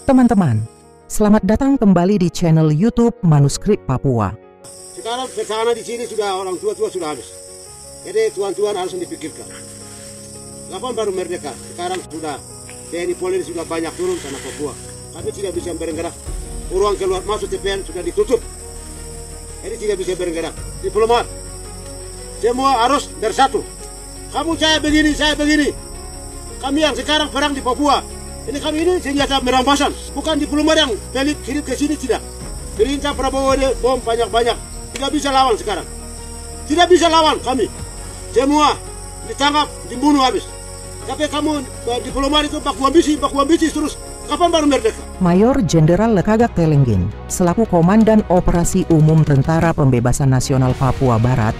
Teman-teman, selamat datang kembali di channel YouTube Manuskrip Papua. Sekarang pertahanan di sini sudah orang tua-tua sudah habis. Jadi tuan-tuan harus dipikirkan. Kapan baru merdeka? Sekarang sudah TNI Polri sudah banyak turun tanah Papua. Kami tidak bisa bergerak. Ruang keluar masuk TPN sudah ditutup. Jadi tidak bisa bergerak. Diplomat semua harus bersatu. Kamu saya begini, saya begini. Kami yang sekarang perang di Papua. Ini kami ini senjata merampasan, bukan diplomat yang pelit kirim ke sini, tidak. Perintah Prabowo ini bom banyak-banyak, tidak bisa lawan sekarang. Tidak bisa lawan kami. Semua ditangkap, dibunuh habis. Tapi kamu diplomat itu baku ambisi terus. Kapan baru merdeka? Mayor Jenderal Lekagak Telenggeng, selaku Komandan Operasi Umum Tentara Pembebasan Nasional Papua Barat,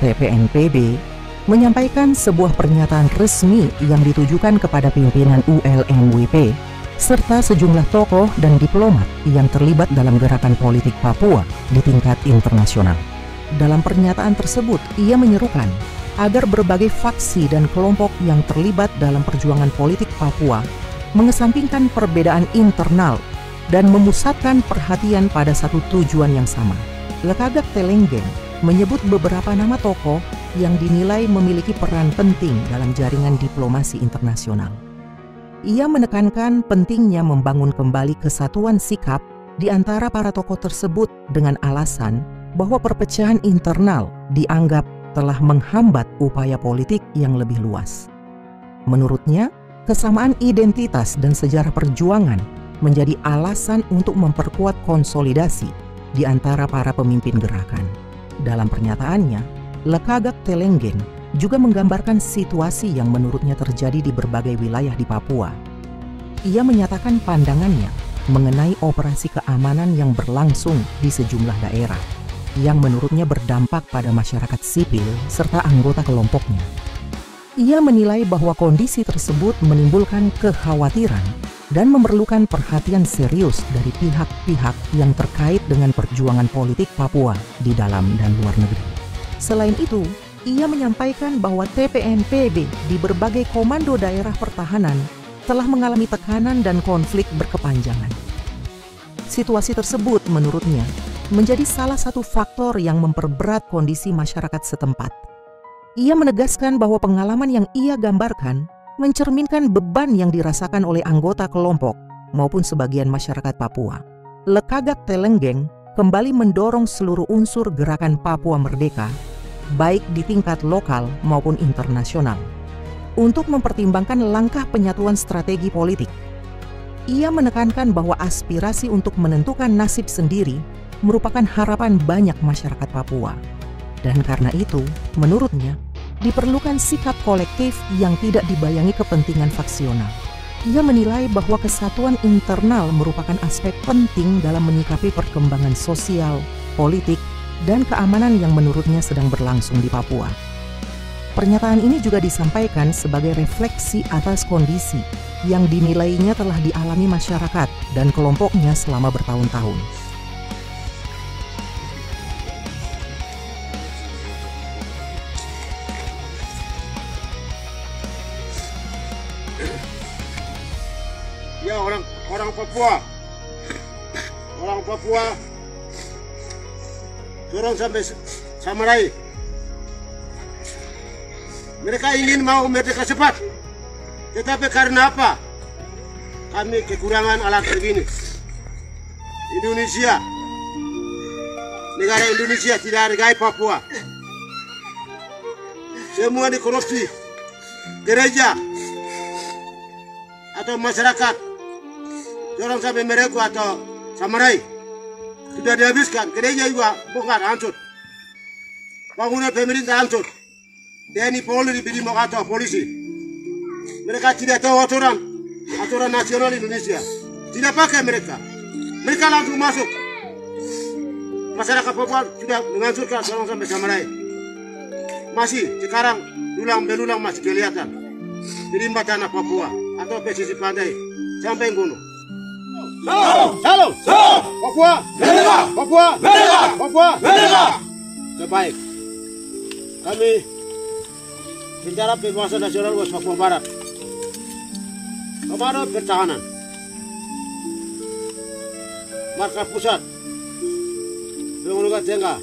TPNPB, menyampaikan sebuah pernyataan resmi yang ditujukan kepada pimpinan ULMWP serta sejumlah tokoh dan diplomat yang terlibat dalam gerakan politik Papua di tingkat internasional. Dalam pernyataan tersebut, ia menyerukan agar berbagai faksi dan kelompok yang terlibat dalam perjuangan politik Papua mengesampingkan perbedaan internal dan memusatkan perhatian pada satu tujuan yang sama. Lekagak Telenggeng menyebut beberapa nama tokoh yang dinilai memiliki peran penting dalam jaringan diplomasi internasional. Ia menekankan pentingnya membangun kembali kesatuan sikap di antara para tokoh tersebut dengan alasan bahwa perpecahan internal dianggap telah menghambat upaya politik yang lebih luas. Menurutnya, kesamaan identitas dan sejarah perjuangan menjadi alasan untuk memperkuat konsolidasi di antara para pemimpin gerakan. Dalam pernyataannya, Lekagak Telenggeng juga menggambarkan situasi yang menurutnya terjadi di berbagai wilayah di Papua. Ia menyatakan pandangannya mengenai operasi keamanan yang berlangsung di sejumlah daerah, yang menurutnya berdampak pada masyarakat sipil serta anggota kelompoknya. Ia menilai bahwa kondisi tersebut menimbulkan kekhawatiran dan memerlukan perhatian serius dari pihak-pihak yang terkait dengan perjuangan politik Papua di dalam dan luar negeri. Selain itu, ia menyampaikan bahwa TPNPB di berbagai komando daerah pertahanan telah mengalami tekanan dan konflik berkepanjangan. Situasi tersebut menurutnya menjadi salah satu faktor yang memperberat kondisi masyarakat setempat. Ia menegaskan bahwa pengalaman yang ia gambarkan mencerminkan beban yang dirasakan oleh anggota kelompok maupun sebagian masyarakat Papua. Lekagak Telenggeng kembali mendorong seluruh unsur gerakan Papua Merdeka, baik di tingkat lokal maupun internasional, untuk mempertimbangkan langkah penyatuan strategi politik. Ia menekankan bahwa aspirasi untuk menentukan nasib sendiri merupakan harapan banyak masyarakat Papua. Dan karena itu, menurutnya, diperlukan sikap kolektif yang tidak dibayangi kepentingan faksional. Ia menilai bahwa kesatuan internal merupakan aspek penting dalam menyikapi perkembangan sosial, politik, dan keamanan yang menurutnya sedang berlangsung di Papua. Pernyataan ini juga disampaikan sebagai refleksi atas kondisi yang dinilainya telah dialami masyarakat dan kelompoknya selama bertahun-tahun. Ya orang Papua turun sampai Samarai. Mereka ingin mau merdeka cepat, tetapi karena apa? Kami kekurangan alat begini. Negara Indonesia tidak hargai Papua. Semua dikorupsi. Gereja atau masyarakat dorong sampai Mereka atau Samarai sudah dihabiskan. Gereja juga bongkar, hancur. Bangunan pemerintah hancur. TNI Polri diberi atau polisi. Mereka tidak tahu aturan nasional Indonesia. Tidak pakai mereka. Mereka langsung masuk. Masyarakat Papua sudah menghancurkan dorong sampai Samarai. Masih sekarang belulang masih kelihatan di limbah tanah Papua atau pesisir pantai sampai gunung. Salam. Papua merdeka. Papua merdeka. Papua merdeka. Terbaik. Kami Tentara Pembebasan Nasional Papua Barat, Komando Pertahanan, markas pusat Pengundukan Tengah.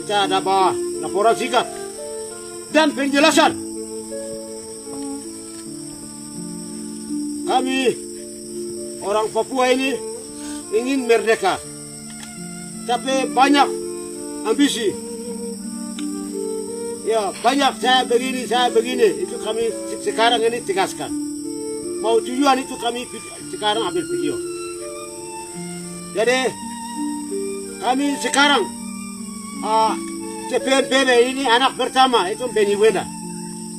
Kita ada bawa laporan singkat dan penjelasan. Kami orang Papua ini ingin merdeka, tapi banyak ambisi. Ya, banyak saya begini, itu kami sekarang ini tegaskan. Mau tujuan itu kami sekarang ambil video. Jadi kami sekarang CPNPB ini anak pertama itu Beni Wenda.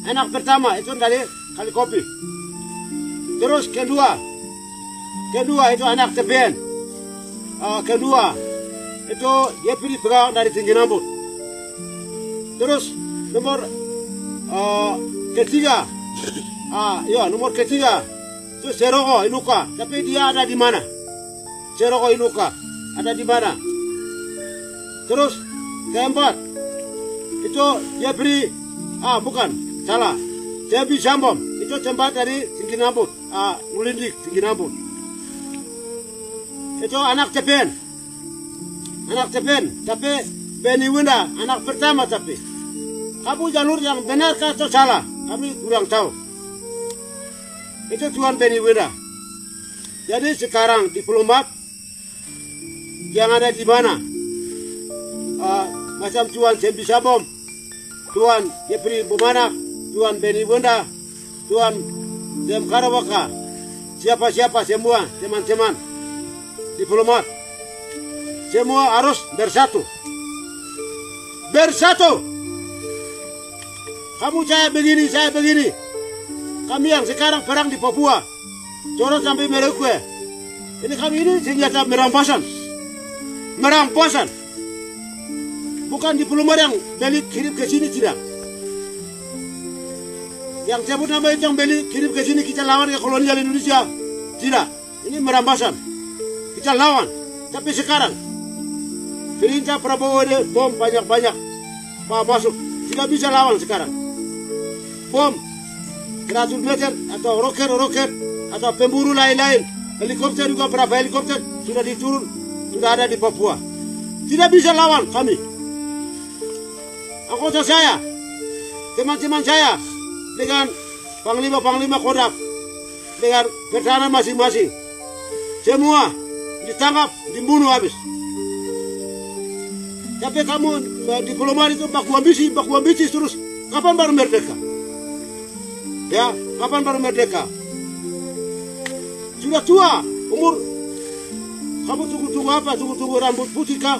Anak pertama itu dari Kalikopi. Terus kedua itu anak TPN. Kedua itu dia pilih pegawai dari Tinggi Nambut. Terus nomor ketiga, nomor ketiga itu Seroko Inuka. Tapi dia ada di mana? Seroko Inuka ada di mana? Terus keempat itu dia beri salah. Dia beri Jambom itu tempat dari Tinggi Nambut, Ulindik Tinggi Nambut. Itu anak TPN, tapi Beni Wenda anak pertama. Tapi kamu jalur yang benar atau salah, kami kurang tahu. Itu Tuan Beni Wenda. Jadi sekarang diplomat yang ada di mana? Macam Tuan Sembi Sabom, Tuan Jepri Bumanak, Tuan Beni Wenda, Tuan Dem Karawaka, siapa-siapa semua teman-teman diplomat, semua harus bersatu. Kamu saya begini. Kami yang sekarang perang di Papua, Coro sampai Merauke. Ini kami ini senjata merampasan. Bukan diplomat yang beli kirim ke sini, tidak. Yang sebut nama itu yang beli kirim ke sini kita lawan ke kolonial Indonesia, tidak. Ini merampasan. Kita lawan. Tapi sekarang perintah Prabowo ini bom banyak-banyak masuk. Tidak bisa lawan sekarang. Bom 100 meter atau roket atau pemburu lain-lain. Helikopter juga berapa helikopter sudah diturun, sudah ada di Papua. Tidak bisa lawan kami. Anggota saya, teman-teman saya, dengan panglima Kodak, dengan pertahanan masing-masing, semua ditangkap, dibunuh habis. Tapi kamu diplomat itu baku ambisi terus. Kapan baru merdeka? Ya, kapan baru merdeka? Sudah tua, umur. Kamu tunggu apa? Tunggu rambut putih kah?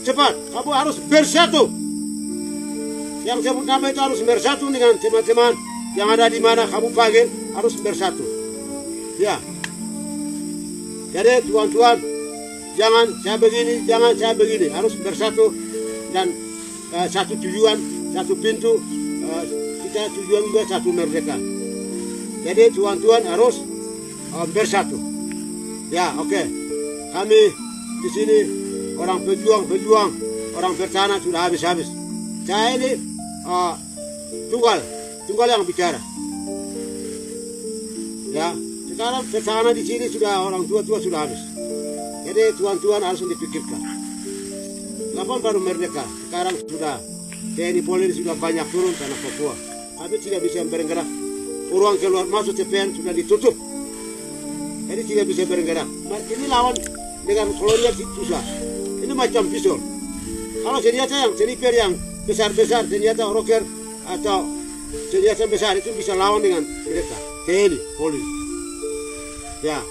Cepat, kamu harus bersatu. Yang sebut nama itu harus bersatu dengan teman-teman yang ada di mana kamu panggil, harus bersatu. Ya. Jadi tuan-tuan, jangan saya begini, harus bersatu dan satu tujuan, satu pintu, kita tujuan juga satu merdeka. Jadi tuan-tuan harus bersatu. Ya, oke. Kami di sini orang pejuang, orang pertahanan sudah habis-habis. Saya ini tunggal yang bicara. Ya, sekarang pertahanan di sini sudah orang tua sudah habis. Jadi tuan-tuan harus dipikirkan. Kapan baru merdeka? Sekarang sudah TNI Polri sudah banyak turun tanah Papua. Tapi tidak bisa bergerak. Ruang keluar masuk TPN sudah ditutup. Jadi tidak bisa bergerak. Ini lawan dengan kolonial susah. Ini macam pistol. Kalau senjata yang sniper yang besar-besar, senjata roket atau senjata besar itu bisa lawan dengan mereka. TNI Polri. Ya,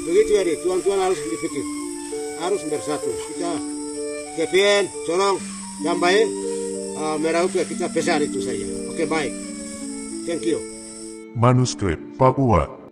begitu ya deh. Tuan-tuan harus dipikir. Harus bersatu. Kita TPN, Sorong, Jambai, Merauke kita besar itu saja. Oke, baik. Thank you. Manuskrip Papua.